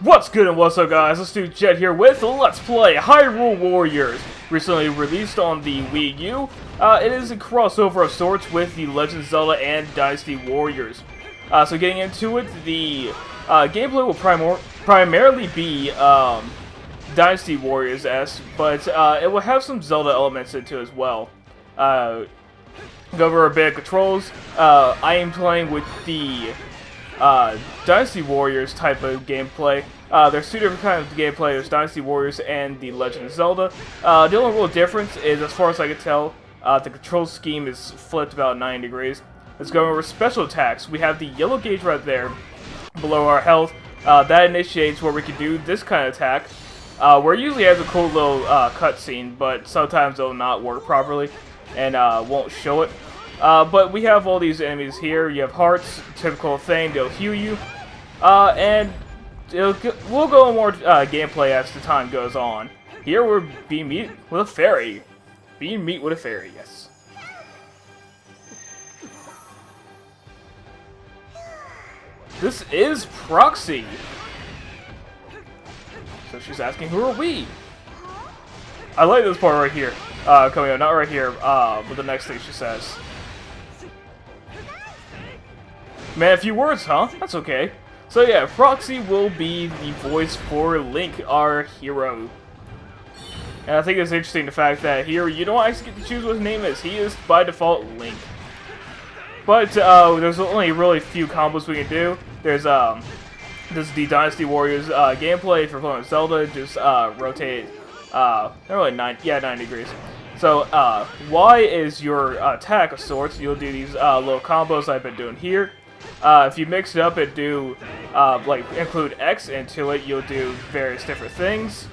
What's good and what's up, guys? Let's do Jet here with Let's Play Hyrule Warriors, recently released on the Wii U. It is a crossover of sorts with the Legend of Zelda and Dynasty Warriors. So getting into it, the gameplay will primarily be Dynasty Warriors-esque, but it will have some Zelda elements into it as well. Go over a bit of controls. I am playing with the Dynasty Warriors type of gameplay. There's two different kinds of gameplay. There's Dynasty Warriors and the Legend of Zelda. The only real difference is, as far as I can tell, the control scheme is flipped about 90 degrees. Let's go over special attacks. We have the yellow gauge right there below our health. That initiates where we can do this kind of attack, where it usually has a cool little cutscene, but sometimes it'll not work properly and won't show it. But we have all these enemies here. You have hearts, typical thing, they'll heal you. And we'll go more gameplay as the time goes on. Here we're being meet with a fairy. Being meet with a fairy, yes. This is Proxy. So she's asking, who are we? I like this part right here. Coming up, not right here, but the next thing she says. Man, a few words, huh? That's okay. So yeah, Proxy will be the voice for Link, our hero. And I think it's interesting the fact that here you don't actually get to choose what his name is. He is, by default, Link. But there's only really few combos we can do. There's this is the Dynasty Warriors gameplay. If you're playing with Zelda, just rotate not really 90 degrees. So Y is your attack of sorts. You'll do these little combos I've been doing here. If you mix it up and do like include X into it, you'll do various different things.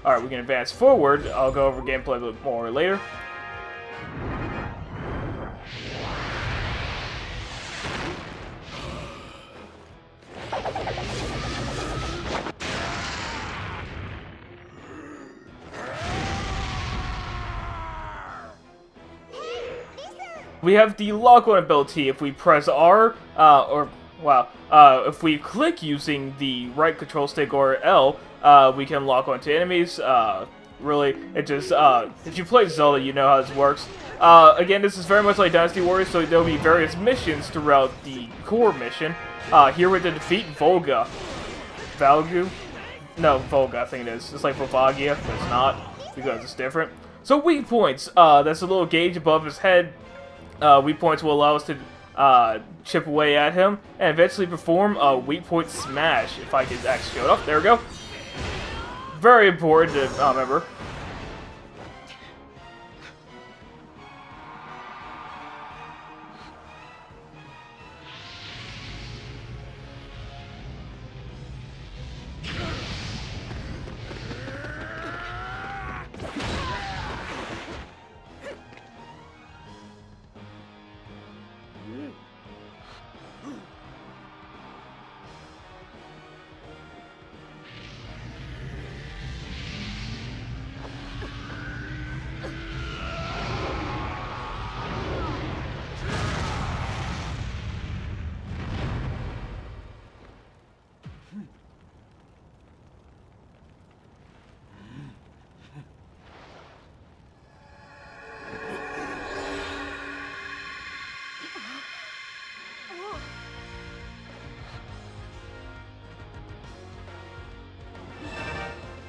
Alright, we can advance forward. I'll go over gameplay a little more later. We have the lock-on ability. If we press R, if we click using the right control stick or L, we can lock onto enemies. Really, it just, if you play Zelda, you know how this works. Again, this is very much like Dynasty Warriors, so there'll be various missions throughout the core mission. Here we're to defeat Volga. Valgu? No, Volga, I think it is. It's like Volvagia, but it's not, because it's different. So weak points. That's a little gauge above his head. Weak points will allow us to chip away at him and eventually perform a weak point smash. If I could actually show it up. There we go. Very important to remember.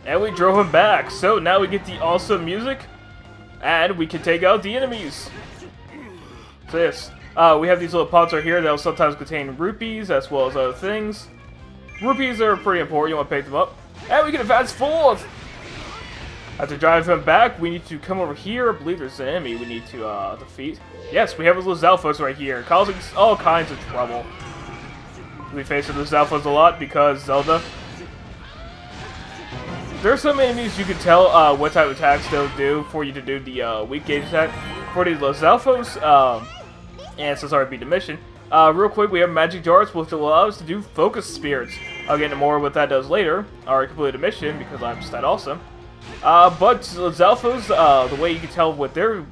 And we drove him back, so now we get the awesome music, and we can take out the enemies. So yes, we have these little pots right here that will sometimes contain rupees as well as other things. Rupees are pretty important, you want to pick them up. And we can advance forward! After driving him back, we need to come over here. I believe there's an enemy we need to defeat. Yes, we have those little Zalfos right here, causing all kinds of trouble. We face the Zalfos a lot because Zelda. There's some enemies you can tell what type of attacks they'll do for you to do the weak gauge attack. For these Los Alphos, and since I already beat the mission, real quick, we have magic jars which will allow us to do focus spirits. I'll get into more what that does later, or complete the mission because I'm just that awesome. But Los Alphos, the way you can tell what their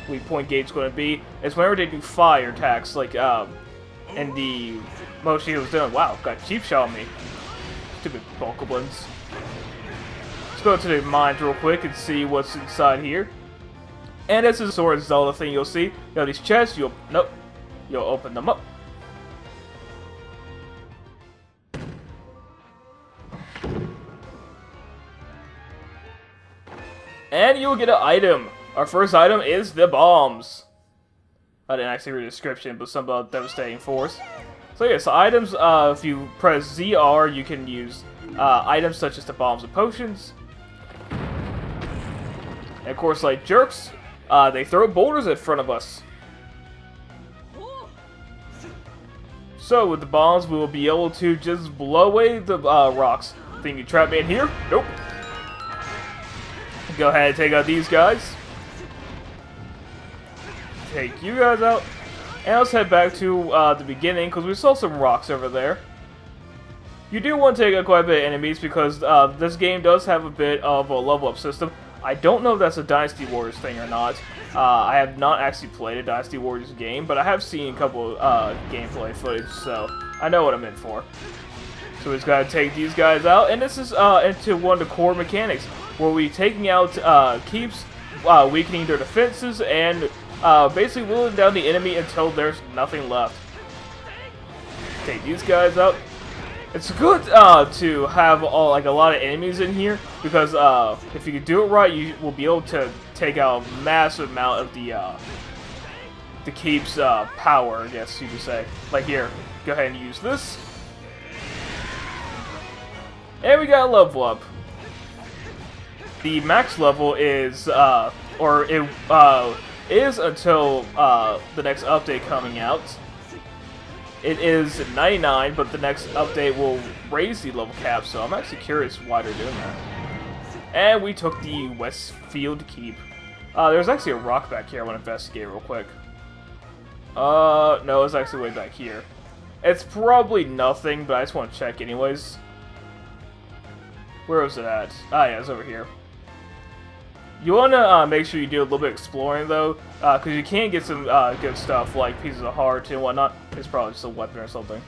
weak point gauge is going to be is whenever they do fire attacks, like in the motion he was doing. Wow, got cheap shot on me. Stupid Bokoblins. Go to the mines real quick and see what's inside here. And this is sort of Zelda thing you'll see. You know these chests, you'll open them up. And you'll get an item. Our first item is the bombs. I didn't actually read the description, but some about devastating force. So yes, items, if you press ZR, you can use items such as the bombs and potions. And of course, like jerks, they throw boulders in front of us. So with the bombs, we will be able to just blow away the rocks. Think you trap me in here? Nope. Go ahead and take out these guys. Take you guys out. And let's head back to the beginning, because we saw some rocks over there. You do want to take out quite a bit of enemies, because this game does have a bit of a level up system. I don't know if that's a Dynasty Warriors thing or not. I have not actually played a Dynasty Warriors game, but I have seen a couple gameplay footage, so I know what I'm in for. So we just gotta take these guys out, and this is into one of the core mechanics, where we taking out keeps, weakening their defenses, and basically whittling down the enemy until there's nothing left. Take these guys out. It's good to have a lot of enemies in here, because if you can do it right, you will be able to take out a massive amount of the keep's power, I guess you could say. Like here, go ahead and use this. And we got a level up. The max level is, is until the next update coming out. It is 99, but the next update will raise the level cap, so I'm actually curious why they're doing that. And we took the Westfield Keep. There's actually a rock back here I want to investigate real quick. No, it's actually way back here. It's probably nothing, but I just want to check anyways. Where was it at? Ah, yeah, it's over here. You want to make sure you do a little bit of exploring, though, because you can get some good stuff, like pieces of heart and whatnot. It's probably just a weapon or something.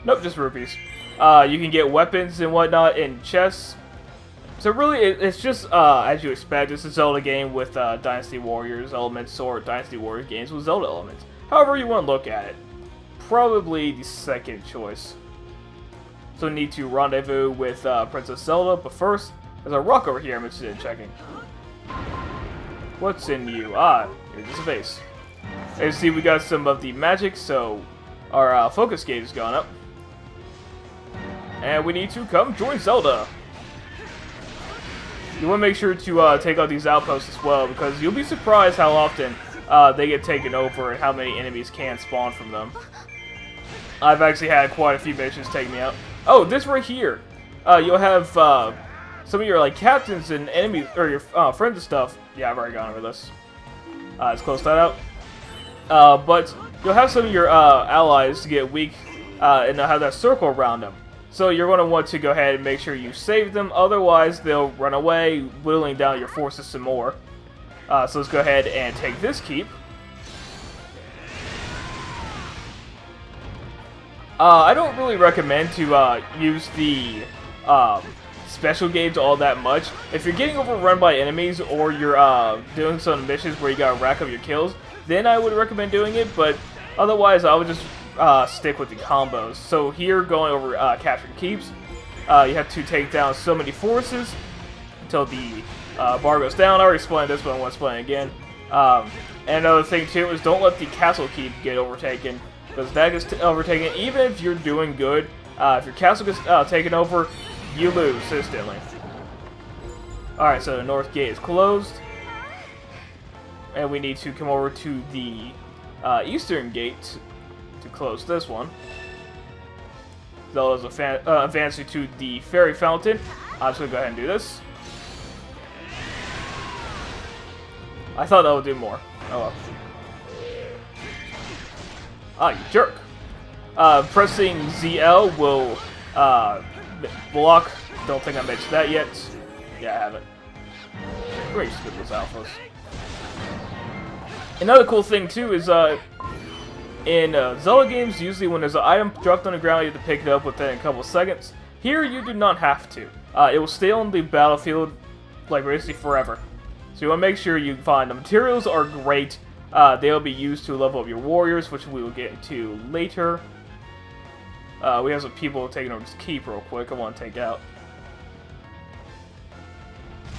Nope, just rupees. You can get weapons and whatnot in chests. So really, it's just, as you expect, it's a Zelda game with Dynasty Warriors elements, or Dynasty Warriors games with Zelda elements. However you want to look at it. Probably the second choice. So we need to rendezvous with Princess Zelda, but first, there's a rock over here I'm interested in checking. What's in you? Ah, here's a vase. As you see, we got some of the magic, so our focus gauge has gone up. And we need to come join Zelda. You want to make sure to take out these outposts as well, because you'll be surprised how often they get taken over and how many enemies can spawn from them. I've actually had quite a few missions take me out. Oh, this right here. You'll have some of your like captains and enemies, or your friends and stuff. Yeah, I've already gone over this. Let's close that out. But you'll have some of your allies to get weak, and they'll have that circle around them. So you're going to want to go ahead and make sure you save them, otherwise they'll run away, whittling down your forces some more. So let's go ahead and take this keep. I don't really recommend to use the special gauge all that much. If you're getting overrun by enemies, or you're doing some missions where you gotta rack up your kills, then I would recommend doing it, but otherwise I would just stick with the combos. So here, going over captured keeps, you have to take down so many forces until the bar goes down. I already explained this, but I want to explain it again. And another thing too is don't let the castle keep get overtaken, because that gets overtaken even if you're doing good. If your castle gets taken over, you lose instantly. Alright, so the north gate is closed, and we need to come over to the eastern gate to close this one. Zelda's advancing to the fairy fountain. I'm just going to go ahead and do this. I thought that would do more. Oh well. Ah, you jerk. Pressing ZL will block. Don't think I mentioned that yet. Yeah, I haven't. Great, just with those alphas. Another cool thing too is in Zelda games, usually when there's an item dropped on the ground, you have to pick it up within a couple seconds. Here, you do not have to. It will stay on the battlefield like basically forever. So you want to make sure you find the materials are great. They'll be used to level up your warriors, which we will get into later. We have some people taking over this keep real quick. I want to take out.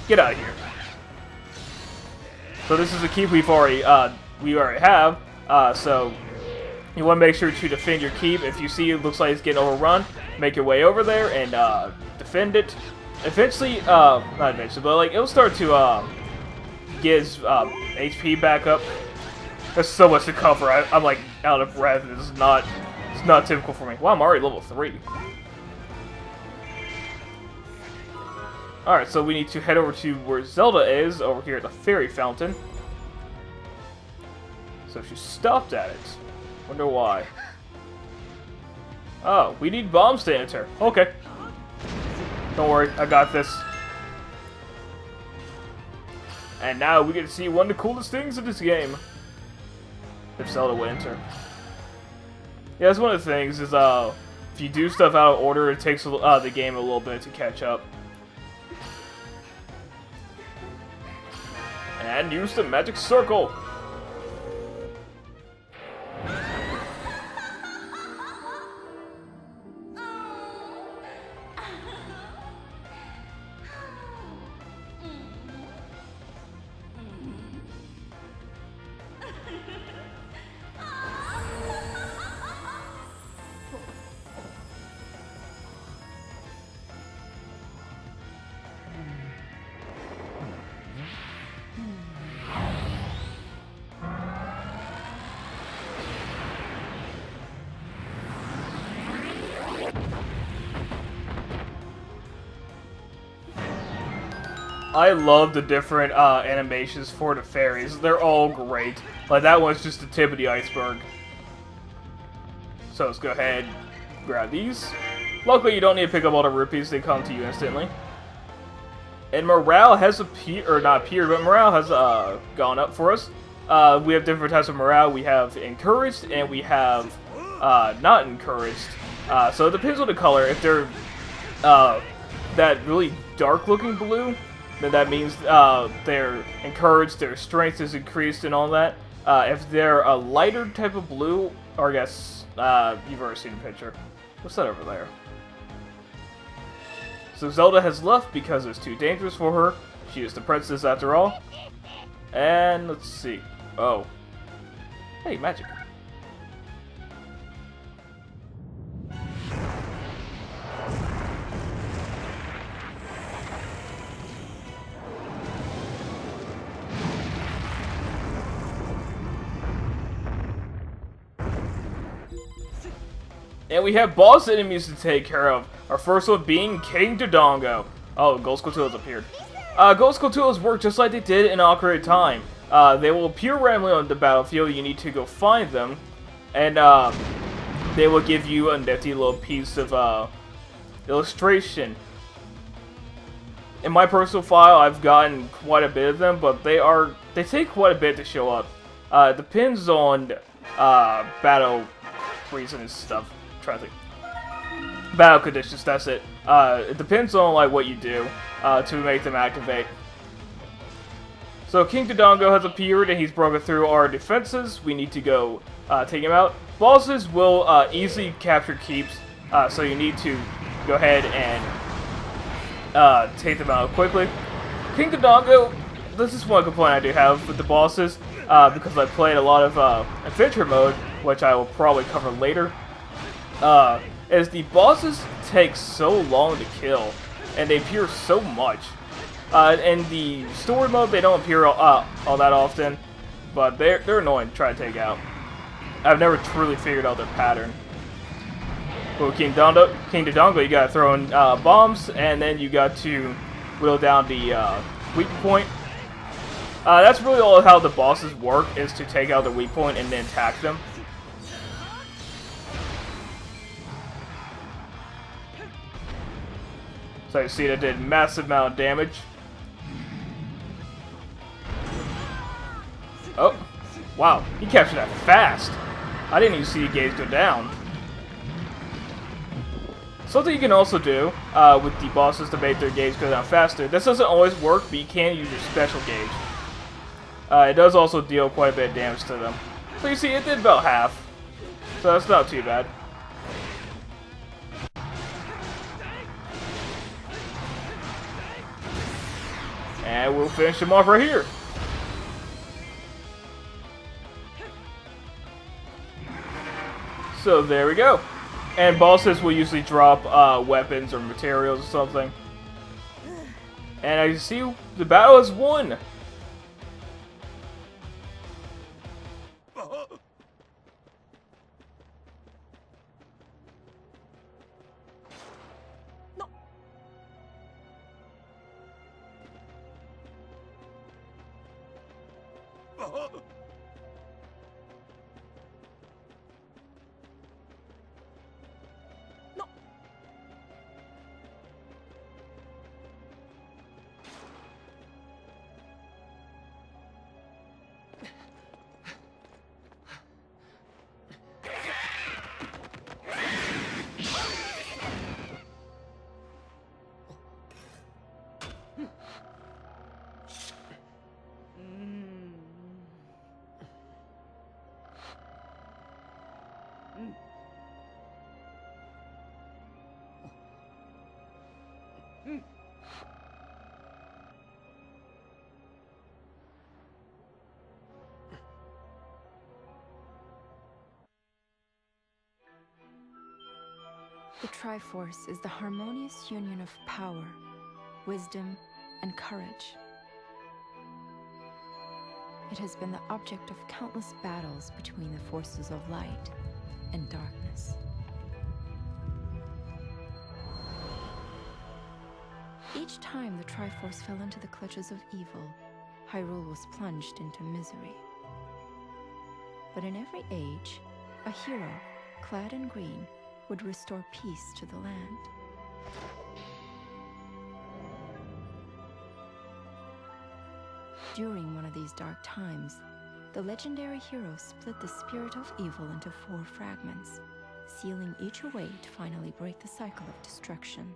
Get out of here. So this is a keep we already have. So you want to make sure to defend your keep. If you see it looks like it's getting overrun, make your way over there and defend it. Eventually, not eventually, but like it'll start to get its HP back up. There's so much to cover. I'm like out of breath. It's not typical for me. Wow, I'm already level 3. Alright, so we need to head over to where Zelda is, over here at the fairy fountain. So she stopped at it. Wonder why. Oh, we need bombs to enter. Okay. Don't worry, I got this. And now we get to see one of the coolest things in this game. If Zelda would enter. Yeah, that's one of the things, is if you do stuff out of order, it takes the game a little bit to catch up. And use the magic circle! I love the different animations for the fairies. They're all great. Like, that one's just the tip of the iceberg. So let's go ahead, grab these. Luckily, you don't need to pick up all the rupees. They come to you instantly. And morale has morale has gone up for us. We have different types of morale. We have encouraged and we have not encouraged. So it depends on the color. If they're that really dark-looking blue, then that means they're encouraged, their strength is increased and all that. If they're a lighter type of blue, or I guess you've already seen the picture. What's that over there? So Zelda has left because it's too dangerous for her. She is the princess after all. And let's see. Oh. Hey, magic. And we have boss enemies to take care of. Our first one being King Dodongo. Oh, Ghost Cotillas appeared. Ghost Cotillas work just like they did in Ocarina of Time. They will appear randomly on the battlefield. You need to go find them. And they will give you a nifty little piece of illustration. In my personal file, I've gotten quite a bit of them, but they take quite a bit to show up. It depends on battle reason and stuff. Trying to think. Battle conditions, that's it. It depends on like what you do to make them activate. So King Dodongo has appeared and he's broken through our defenses. We need to go take him out. Bosses will easily capture keeps, so you need to go ahead and take them out quickly. King Dodongo, this is one complaint I do have with the bosses, because I played a lot of adventure mode, which I will probably cover later. Is the bosses take so long to kill, and they appear so much. In the story mode, they don't appear all that often, but they're annoying to try to take out. I've never truly figured out their pattern. But with King Dodongo, you gotta throw in bombs, and then you got to whittle down the weak point. That's really all how the bosses work, is to take out the weak point and then attack them. So you see that did massive amount of damage. Oh, wow, he captured that fast. I didn't even see the gauge go down. Something you can also do with the bosses to make their gauge go down faster. This doesn't always work, but you can use your special gauge. It does also deal quite a bit of damage to them. So you see, it did about half. So that's not too bad. And we'll finish him off right here. So there we go. And bosses will usually drop weapons or materials or something. And as you see, the battle is won. The Triforce is the harmonious union of power, wisdom, and courage. It has been the object of countless battles between the forces of light and darkness. Each time the Triforce fell into the clutches of evil, Hyrule was plunged into misery. But in every age, a hero, clad in green, would restore peace to the land. During one of these dark times, the legendary hero split the spirit of evil into 4 fragments, sealing each away to finally break the cycle of destruction.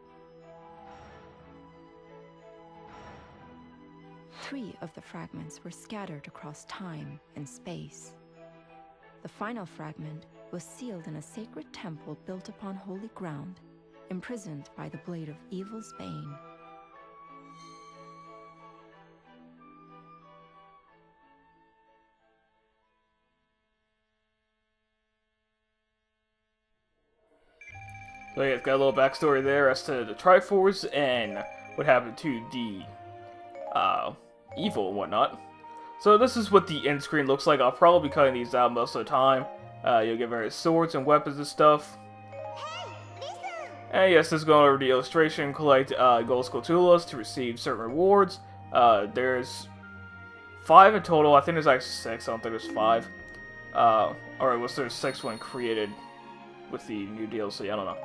3 of the fragments were scattered across time and space. The final fragment was sealed in a sacred temple built upon holy ground imprisoned by the blade of evil's bane. So yeah, it's got a little backstory there as to the Triforce and what happened to the evil and whatnot. So this is what the end screen looks like. I'll probably be cutting these out most of the time. You'll get various swords and weapons and stuff. And yes, this is going over the illustration. Collect gold Skulltulas to receive certain rewards. There's 5 in total. I think there's like 6. I don't think there's 5. Or was there 6 when created with the new DLC? I don't know.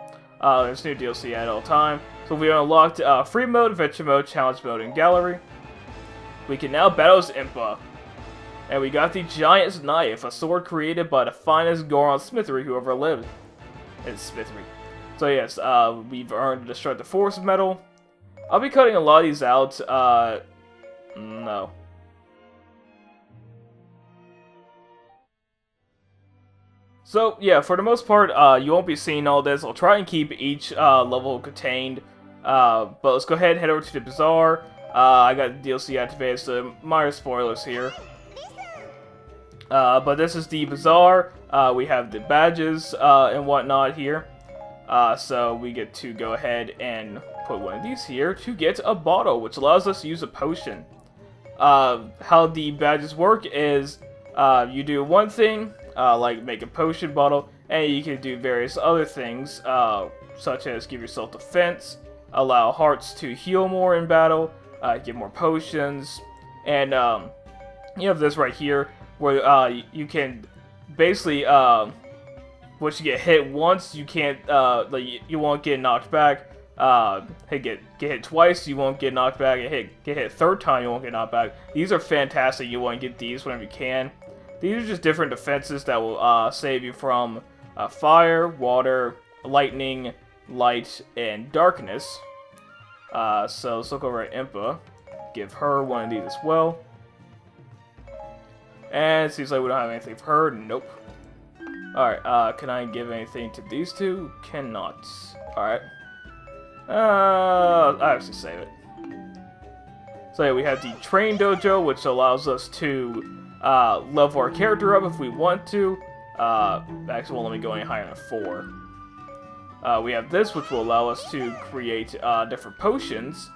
There's new DLC at all time. So we unlocked free mode, adventure mode, challenge mode, and gallery. We can now battle as Impa. And we got the Giant's Knife, a sword created by the finest Goron smithery who ever lived. It's smithery. So yes, we've earned the Destructive Force medal. I'll be cutting a lot of these out. No. So yeah, for the most part, you won't be seeing all this. I'll try and keep each level contained. But let's go ahead and head over to the Bazaar. I got the DLC activated, so minor spoilers here. But this is the Bazaar. We have the badges and whatnot here. So we get to go ahead and put one of these here to get a bottle, which allows us to use a potion. How the badges work is you do one thing, like make a potion bottle, and you can do various other things, such as give yourself defense, allow hearts to heal more in battle, get more potions, and you have this right here where you can basically once you get hit once, you can't like you won't get knocked back. Get hit twice, you won't get knocked back. Get hit third time, you won't get knocked back. These are fantastic. You want to get these whenever you can. These are just different defenses that will save you from fire, water, lightning, light, and darkness. So let's look over at Impa. Give her one of these as well. And it seems like we don't have anything for her. Nope. Alright, can I give anything to these two? Cannot. Alright. I have to save it. So yeah, we have the Train Dojo, which allows us to level our character up if we want to. Actually, won't let me go any higher than 4. We have this, which will allow us to create different potions.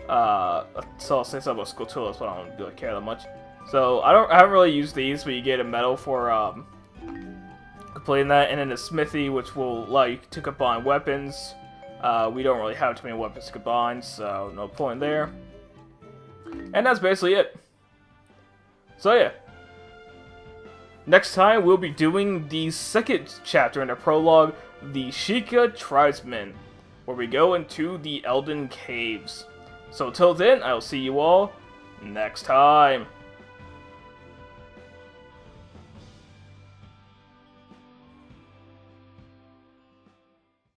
So I'll say something about Skulltulas, but I don't really care that much. So I haven't really used these, but you get a medal for completing that, and then the Smithy, which will allow you to combine weapons. We don't really have too many weapons to combine, so no point there. And that's basically it. So yeah. Next time, we'll be doing the second chapter in the prologue, the Sheikah Tribesmen, where we go into the Elden Caves. So till then, I'll see you all next time.